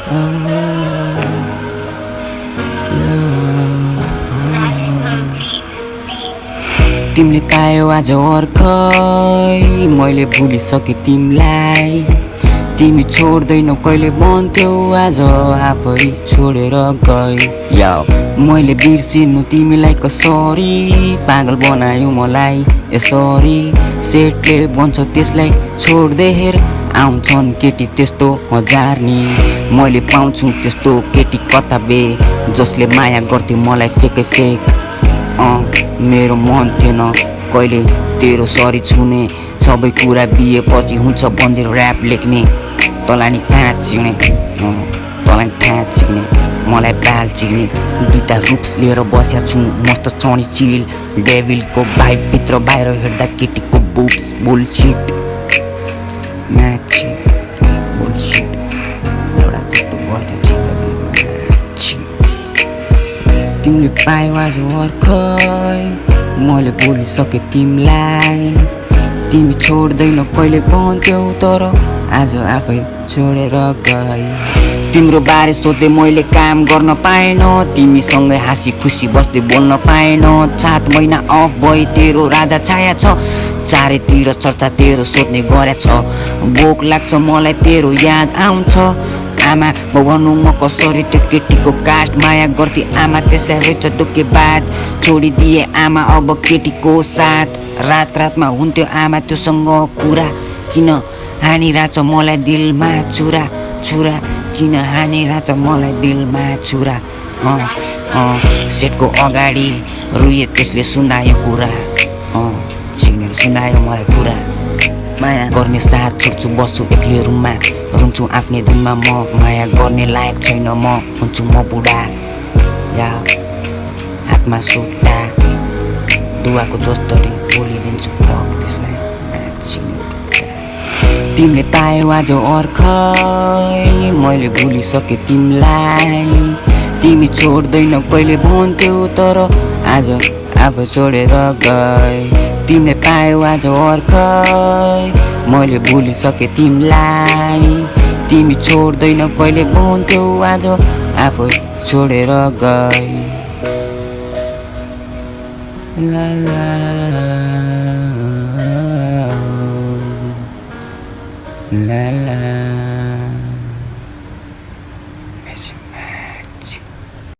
तिमीले पायो आज अर्कै मैले भुलिसके तिमीलाई तिमी छोड्दैनौ कहिले भन्थ्यौ आज आफै छोडेर गई या मैले बिर्सिनु तिमीलाई कसरी पागल बनायो मलाई यसरी सेटले भन्छ त्यसलाई छोड्दै हेर आउँछन् केटी त्यस्तो हजार नि मैले पाउँछु त्यस्तो केटी कता बे जसले माया गर्थ्यो मलाई फेकै फेक मेरो मन थिएन कहिले तेरो सरी छुने सबै कुरा बिहेपछि हुन्छ बन्देर ऱ्याप लेख्ने तँलाई नि थाहा चिक्ने तँलाई थाहा चिक्ने मलाई बाल चिक्ने दुईटा रुक्स लिएर बसेको छु मस्त चढी चिल डेभिलको भाइभित्र बाहिर हेर्दा केटीको बुक्स बुलसिट म्याची बुलसिट एउटा त्यस्तो गर्थ्यो तिमीले पायो आज अर्कै मैले भुलिसके तिमीलाई तिमी छोड्दैनौ कहिले भन्थ्यौ तर आज आफै छोडेर गई तिम्रो बारे सोधे मैले काम गर्न पाएन तिमीसँगै हाँसी खुसी बस्दै बोल्न पाएन 7 महिना अफ भई तेरो राजा छाया छ चारैतिर चर्चा तेरो सोध्ने गरेछ भोक लाग्छ मलाई तेरो याद आउँछ आमा म भन्नु म कसरी त्यो केटीको कास्ट माया गर्थे आमा त्यसलाई रहेछ टोके बाज छोडिदिए आमा अब केटीको साथ रातमा हुन्थ्यो आमा त्योसँग कुरा किन हानिरहेछ मलाई दिलमा छुरा छुरा किन हानिरहेछ मलाई दिलमा छुरा सेटको अगाडि रुए त्यसले सुनायो कुरा चिनेर सुनायो मलाई कुरा माया गर्ने साथ छोड्छु बस्छु एक्लै रुममा रुन्छु आफ्नै धुनमा म माया गर्ने लायक छैन म हुन्छु म बुढा या हातमा सुट्टा दुवाको जस्तरी बोलिदिन्छु फक त्यसलाई तिमीले पायो आज अर्कै मैले भुलिसके तिमीलाई तिमी छोड्दैनौ कहिले भन्थ्यौ तर आज आफै छोडेर गई तिमीले पायो आज अर्कै मैले भुलिसके तिमीलाई तिमी छोड्दैनौ कहिले भन्थ्यौ आज आफै छोडेर गई ला ला ला ला